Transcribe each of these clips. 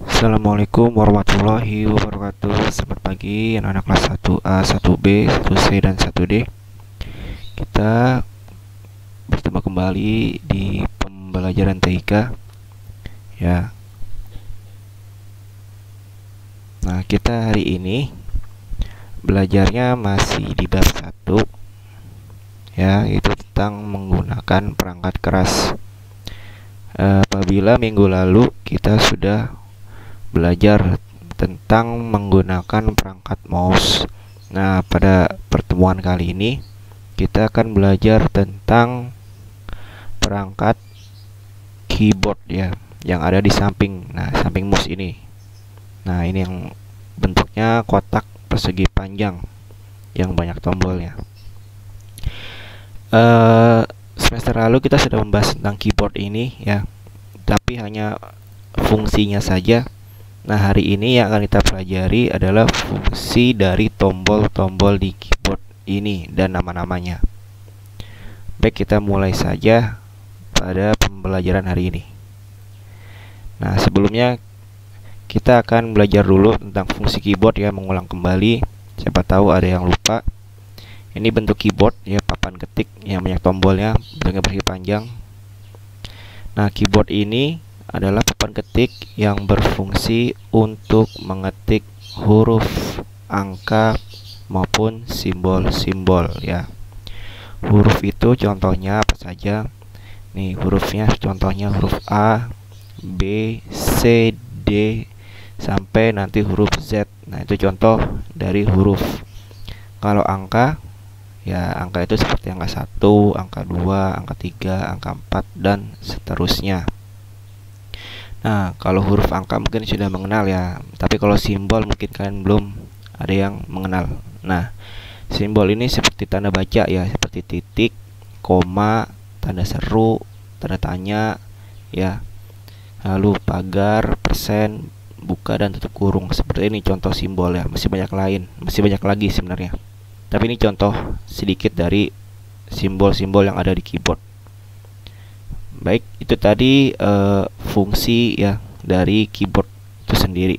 Assalamualaikum warahmatullahi wabarakatuh. Selamat pagi anak-anak kelas 1A, 1B, 1C, dan 1D. Kita bertemu kembali di pembelajaran TIK ya. Nah, kita hari ini belajarnya masih di bab 1 ya, itu tentang menggunakan perangkat keras. Apabila minggu lalu kita sudah belajar tentang menggunakan perangkat mouse. Nah, pada pertemuan kali ini kita akan belajar tentang perangkat keyboard ya, yang ada di samping. Nah, samping mouse ini. Nah, ini yang bentuknya kotak persegi panjang yang banyak tombolnya. Semester lalu kita sudah membahas tentang keyboard ini ya, tapi hanya fungsinya saja. Nah, hari ini yang akan kita pelajari adalah fungsi dari tombol-tombol di keyboard ini dan nama-namanya. Baik, kita mulai saja pada pembelajaran hari ini. Nah, sebelumnya kita akan belajar dulu tentang fungsi keyboard ya, mengulang kembali. Siapa tahu ada yang lupa. Ini bentuk keyboard ya, papan ketik yang banyak tombolnya, bentuknya persegi panjang. Nah, keyboard ini adalah papan ketik yang berfungsi untuk mengetik huruf, angka, maupun simbol-simbol ya. Huruf itu contohnya apa saja? Nih, hurufnya contohnya huruf A, B, C, D, sampai nanti huruf Z. Nah, itu contoh dari huruf. Kalau angka, ya angka itu seperti angka 1, angka 2, angka 3, angka 4, dan seterusnya. Nah, kalau huruf angka mungkin sudah mengenal ya, tapi kalau simbol mungkin kalian belum ada yang mengenal. Nah, simbol ini seperti tanda baca ya, seperti titik, koma, tanda seru, tanda tanya ya. Lalu pagar, persen, buka dan tutup kurung. Seperti ini contoh simbol ya. Masih banyak lagi sebenarnya. Tapi ini contoh sedikit dari simbol-simbol yang ada di keyboard. Baik, itu tadi fungsi ya dari keyboard itu sendiri.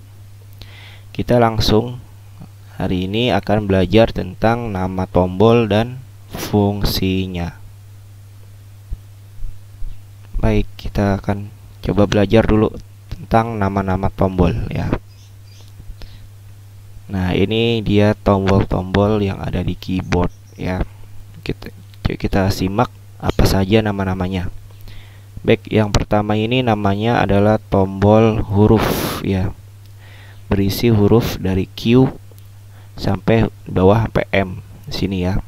Kita langsung hari ini akan belajar tentang nama tombol dan fungsinya. Baik, kita akan coba belajar dulu tentang nama-nama tombol ya. Nah, ini dia tombol-tombol yang ada di keyboard ya. Kita simak apa saja nama-namanya. Baik, yang pertama ini namanya adalah tombol huruf ya. Berisi huruf dari Q sampai bawah sampai M sini ya.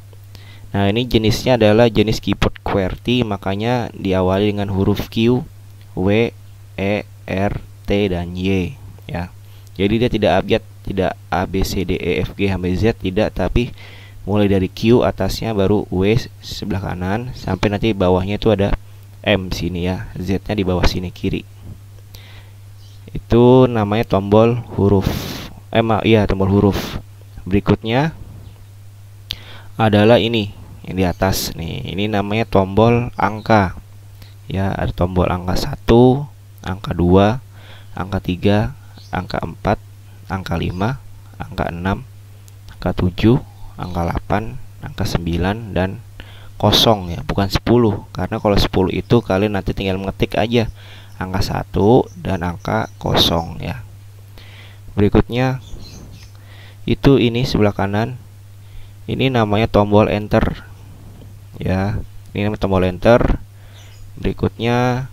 Nah, ini jenisnya adalah jenis keyboard QWERTY, makanya diawali dengan huruf Q, W, E, R, T, dan Y ya. Jadi dia tidak abjad, tidak A, B, C, D, E, F, G, sampai Z, tidak, tapi mulai dari Q atasnya, baru W sebelah kanan, sampai nanti bawahnya itu ada M sini ya, Z-nya di bawah sini kiri. Itu namanya tombol huruf. Tombol huruf. Berikutnya adalah ini yang di atas nih. Ini namanya tombol angka. Ya, ada tombol angka 1, angka 2, angka 3, angka 4, angka 5, angka 6, angka 7, angka 8, angka 9, dan 0 ya, bukan 10. Karena kalau 10 itu kalian nanti tinggal mengetik aja angka 1 dan angka 0 ya. Berikutnya itu ini sebelah kanan. Ini namanya tombol enter ya. Ini namanya tombol enter. Berikutnya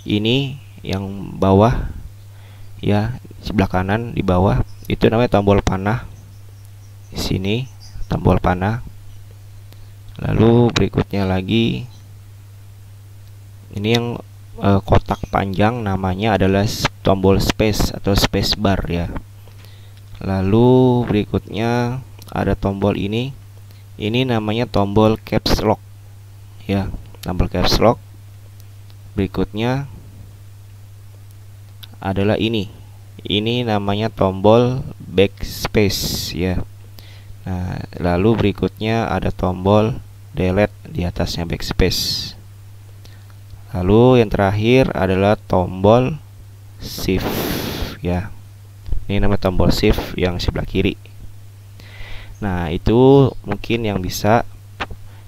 ini yang bawah ya, sebelah kanan di bawah, itu namanya tombol panah. Di sini tombol panah. Lalu berikutnya lagi ini yang kotak panjang, namanya adalah tombol space atau space bar ya. Lalu berikutnya ada tombol ini namanya tombol caps lock ya, tombol caps lock. Berikutnya adalah ini namanya tombol backspace ya. Nah, lalu berikutnya ada tombol delete di atasnya backspace. Lalu yang terakhir adalah tombol shift ya. Ini namanya tombol shift yang sebelah kiri. Nah, itu mungkin yang bisa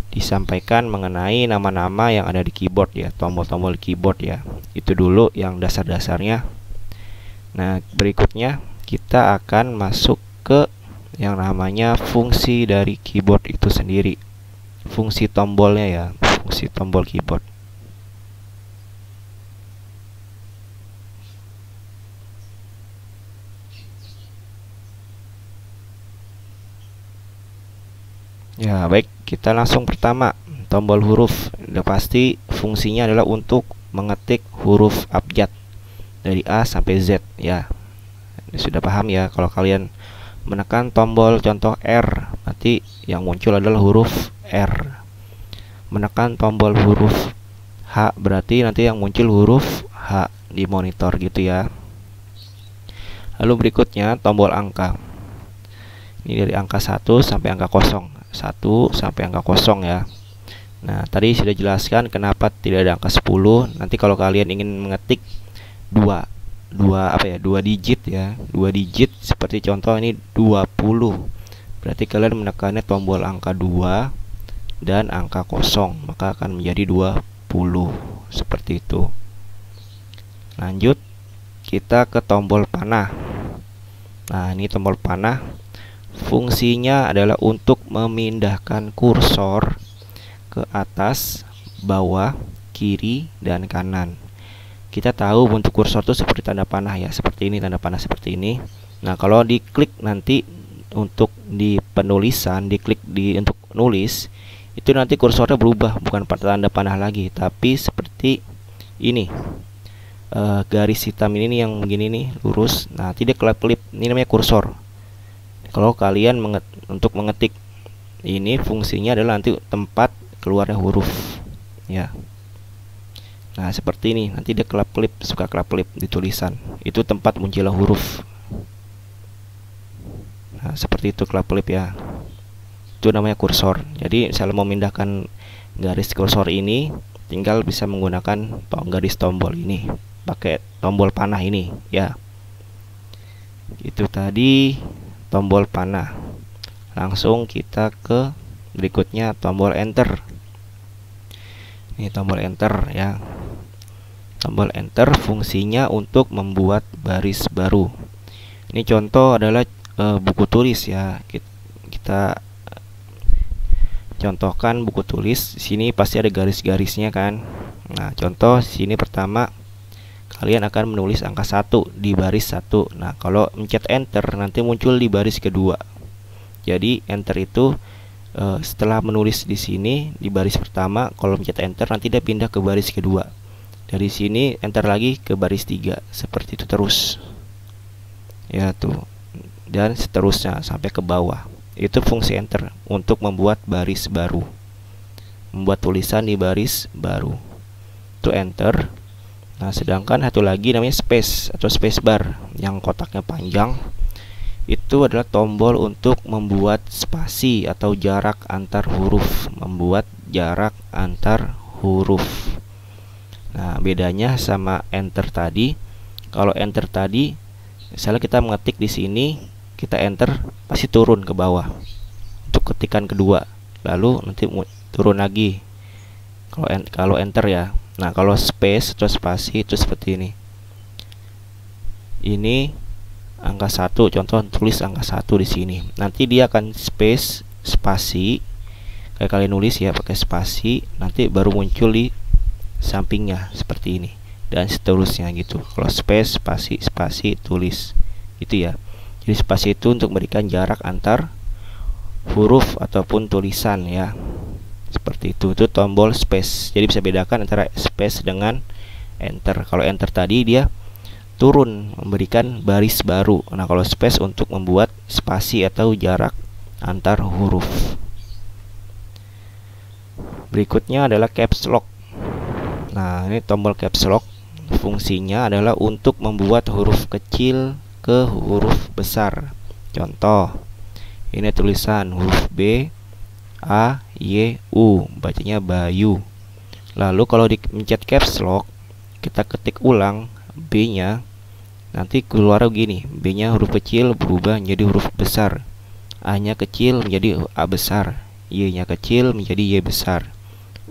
disampaikan mengenai nama-nama yang ada di keyboard ya, tombol-tombol keyboard ya. Itu dulu yang dasar-dasarnya. Nah, berikutnya kita akan masuk ke yang namanya fungsi dari keyboard itu sendiri. Fungsi tombolnya ya, fungsi tombol keyboard. Ya, baik, kita langsung pertama, tombol huruf. Udah pasti fungsinya adalah untuk mengetik huruf abjad dari A sampai Z ya. Ini sudah paham ya, kalau kalian menekan tombol contoh R, nanti yang muncul adalah huruf R. Menekan tombol huruf H, berarti nanti yang muncul huruf H di monitor gitu ya. Lalu berikutnya tombol angka. Ini dari angka 1 sampai angka 0. 1 sampai angka 0 ya. Nah, tadi sudah jelaskan kenapa tidak ada angka 10. Nanti kalau kalian ingin mengetik dua digit ya, 2 digit seperti contoh ini 20. Berarti kalian menekannya tombol angka 2 dan angka 0, maka akan menjadi 20 seperti itu. Lanjut kita ke tombol panah. Nah, ini tombol panah. Fungsinya adalah untuk memindahkan kursor ke atas, bawah, kiri, dan kanan. Kita tahu bentuk kursor itu seperti tanda panah ya, seperti ini, tanda panah seperti ini. Nah, kalau diklik nanti untuk di penulisan, diklik untuk nulis, itu nanti kursornya berubah, bukan tanda panah lagi, tapi seperti ini. Garis hitam ini yang begini nih, lurus. Nah, tidak kelap-kelip. Ini namanya kursor. Kalau kalian untuk mengetik, ini fungsinya adalah nanti tempat keluarnya huruf ya. Nah, seperti ini, nanti dia kelap-kelip, suka kelap-kelip di tulisan. Itu tempat munculnya huruf. Nah, seperti itu kelap-kelip ya. Itu namanya kursor. Jadi, saya mau memindahkan garis kursor ini, tinggal bisa menggunakan garis tombol ini, pakai tombol panah ini ya. Itu tadi tombol panah. Langsung kita ke berikutnya, tombol enter. Ini tombol enter ya. Tombol enter fungsinya untuk membuat baris baru. Ini contoh adalah buku tulis ya. Kita contohkan buku tulis. Di sini pasti ada garis-garisnya kan. Nah, contoh sini pertama, kalian akan menulis angka 1 di baris 1. Nah, kalau mencet enter nanti muncul di baris kedua. Jadi enter itu setelah menulis di sini di baris pertama, kalau mencet enter nanti dia pindah ke baris kedua. Dari sini enter lagi ke baris 3. Seperti itu terus. Ya tuh. Dan seterusnya sampai ke bawah. Itu fungsi enter untuk membuat baris baru. Membuat tulisan di baris baru. Itu enter. Nah, sedangkan satu lagi namanya space atau space bar yang kotaknya panjang. Itu adalah tombol untuk membuat spasi atau jarak antar huruf, membuat jarak antar huruf. Nah, bedanya sama enter tadi. Kalau enter tadi, misalnya kita mengetik di sini, kita enter pasti turun ke bawah untuk ketikan kedua, lalu nanti turun lagi. Kalau enter ya. Nah, kalau space atau spasi itu seperti ini. Ini angka 1, contoh tulis angka 1 di sini. Nanti dia akan space, spasi. Kayak kalian nulis ya pakai spasi, nanti baru muncul di sampingnya seperti ini dan seterusnya gitu. Kalau space, spasi, spasi, tulis. Gitu ya. Jadi spasi itu untuk memberikan jarak antar huruf ataupun tulisan ya. Seperti itu tombol space. Jadi bisa bedakan antara space dengan enter. Kalau enter tadi dia turun memberikan baris baru. Nah, kalau space untuk membuat spasi atau jarak antar huruf. Berikutnya adalah caps lock. Nah, ini tombol caps lock. Fungsinya adalah untuk membuat huruf kecil ke huruf besar. Contoh, ini tulisan huruf B, A, Y, U, bacanya Bayu. Lalu kalau dipencet caps lock, kita ketik ulang B-nya, nanti keluar begini. B-nya huruf kecil berubah menjadi huruf besar, A-nya kecil menjadi A besar, Y-nya kecil menjadi Y besar,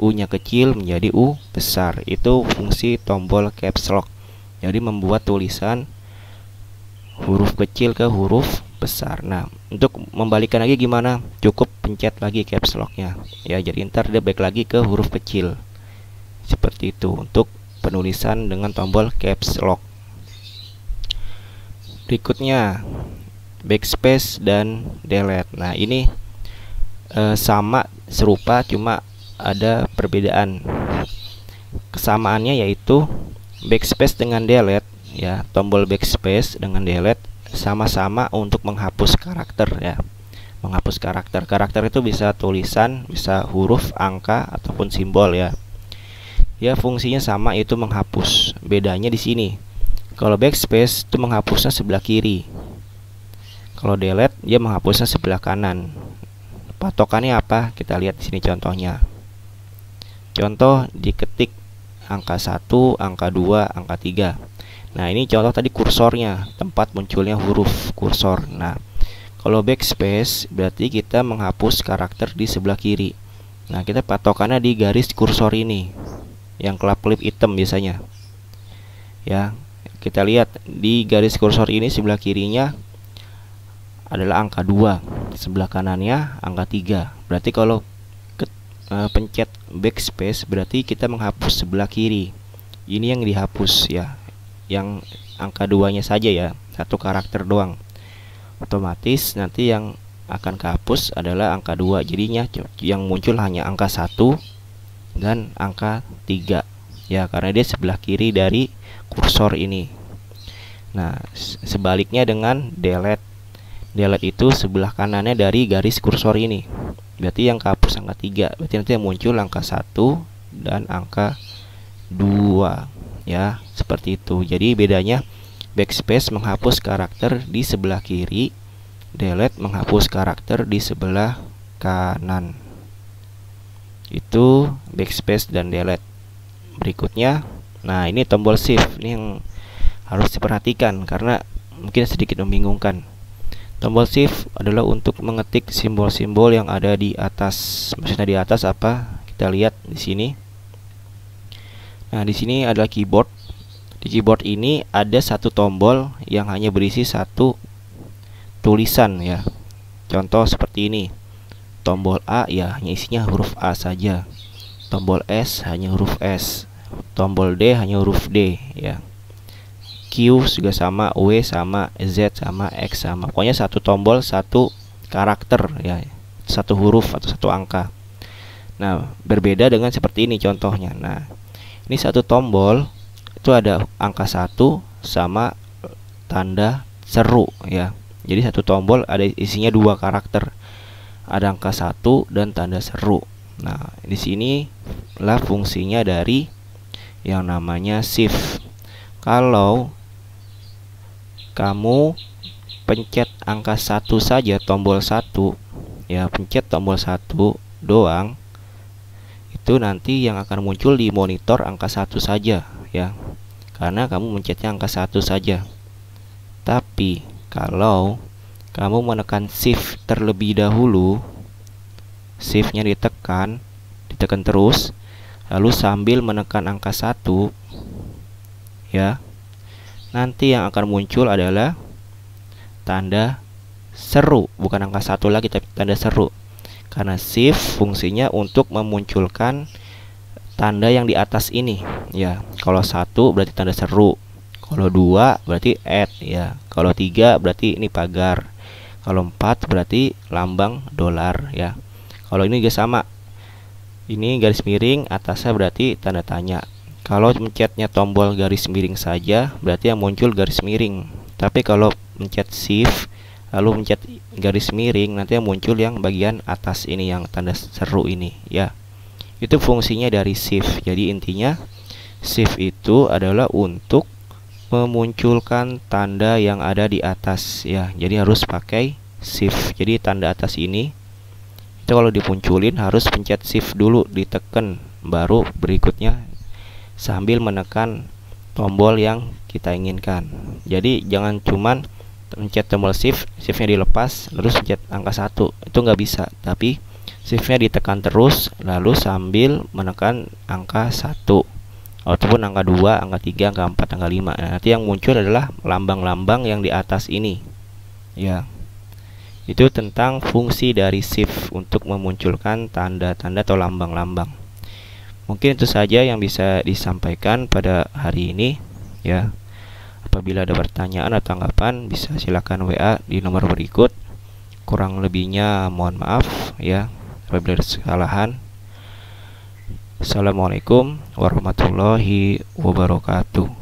U-nya kecil menjadi U besar. Itu fungsi tombol caps lock. Jadi membuat tulisan huruf kecil ke huruf besar. Nah, untuk membalikan lagi gimana? Cukup pencet lagi caps locknya ya. Jadi ntar dia balik lagi ke huruf kecil. Seperti itu untuk penulisan dengan tombol caps lock. Berikutnya backspace dan delete. Nah, ini sama serupa, cuma ada perbedaan. Kesamaannya yaitu backspace dengan delete ya. Tombol backspace dengan delete sama-sama untuk menghapus karakter ya. Menghapus karakter. Karakter itu bisa tulisan, bisa huruf, angka ataupun simbol ya. Ya, fungsinya sama, itu menghapus. Bedanya di sini. Kalau backspace itu menghapusnya sebelah kiri. Kalau delete dia menghapusnya sebelah kanan. Patokannya apa? Kita lihat di sini contohnya. Contoh diketik angka 1, angka 2, angka 3. Nah, ini contoh tadi kursornya, tempat munculnya huruf kursor. Nah, kalau backspace berarti kita menghapus karakter di sebelah kiri. Nah, kita patokannya di garis kursor ini, yang kelap-kelip hitam biasanya. Ya, kita lihat di garis kursor ini sebelah kirinya adalah angka 2, sebelah kanannya angka 3. Berarti kalau pencet backspace berarti kita menghapus sebelah kiri. Ini yang dihapus ya. Yang angka 2-nya saja ya, satu karakter doang. Otomatis nanti yang akan kehapus adalah angka 2. Jadinya yang muncul hanya angka 1 dan angka 3 ya, karena dia sebelah kiri dari kursor ini. Nah, sebaliknya dengan delete. Delete itu sebelah kanannya dari garis kursor ini. Berarti yang kehapus angka 3. Berarti nanti yang muncul angka 1 dan angka 2 ya, seperti itu. Jadi bedanya backspace menghapus karakter di sebelah kiri, delete menghapus karakter di sebelah kanan. Itu backspace dan delete. Berikutnya, nah ini tombol shift. Ini yang harus diperhatikan karena mungkin sedikit membingungkan. Tombol shift adalah untuk mengetik simbol-simbol yang ada di atas. Maksudnya di atas apa? Kita lihat di sini. Nah, di sini adalah keyboard. Di keyboard ini ada satu tombol yang hanya berisi satu tulisan ya. Contoh seperti ini. Tombol A ya hanya isinya huruf A saja. Tombol S hanya huruf S. Tombol D hanya huruf D ya. Q juga sama, W sama, Z sama, X sama. Pokoknya satu tombol, satu karakter ya. Satu huruf atau satu angka. Nah, berbeda dengan seperti ini contohnya. Nah, ini satu tombol itu ada angka 1 sama tanda seru ya. Jadi satu tombol ada isinya 2 karakter. Ada angka 1 dan tanda seru. Nah, di sini lah fungsinya dari yang namanya shift. Kalau kamu pencet angka 1 saja, tombol 1 ya, pencet tombol 1 doang, itu nanti yang akan muncul di monitor angka 1 saja ya, karena kamu mencetnya angka 1 saja. Tapi kalau kamu menekan shift terlebih dahulu, shiftnya ditekan terus, lalu sambil menekan angka 1 ya, nanti yang akan muncul adalah tanda seru, bukan angka 1 lagi tapi tanda seru. Karena shift fungsinya untuk memunculkan tanda yang di atas ini ya. Kalau 1 berarti tanda seru, kalau 2 berarti add ya, kalau 3 berarti ini pagar, kalau 4 berarti lambang dolar ya. Kalau ini juga sama, ini garis miring, atasnya berarti tanda tanya. Kalau mencetnya tombol garis miring saja berarti yang muncul garis miring. Tapi kalau mencet shift lalu mencet garis miring, nanti yang muncul yang bagian atas ini yang tanda seru ini ya. Itu fungsinya dari shift. Jadi intinya shift itu adalah untuk memunculkan tanda yang ada di atas ya. Jadi harus pakai shift. Jadi tanda atas ini itu kalau dimunculin harus pencet shift dulu, diteken baru berikutnya sambil menekan tombol yang kita inginkan. Jadi jangan cuman pencet tombol shiftnya dilepas lalu pencet angka 1, itu nggak bisa, tapi shiftnya ditekan terus lalu sambil menekan angka 1 ataupun angka 2, angka 3, angka 4, angka 5. Nah, nanti yang muncul adalah lambang-lambang yang di atas ini ya. Itu tentang fungsi dari shift untuk memunculkan tanda-tanda atau lambang-lambang. Mungkin itu saja yang bisa disampaikan pada hari ini ya. Apabila ada pertanyaan atau tanggapan bisa silakan WA di nomor berikut. Kurang lebihnya mohon maaf ya apabila ada kesalahan. Assalamualaikum warahmatullahi wabarakatuh.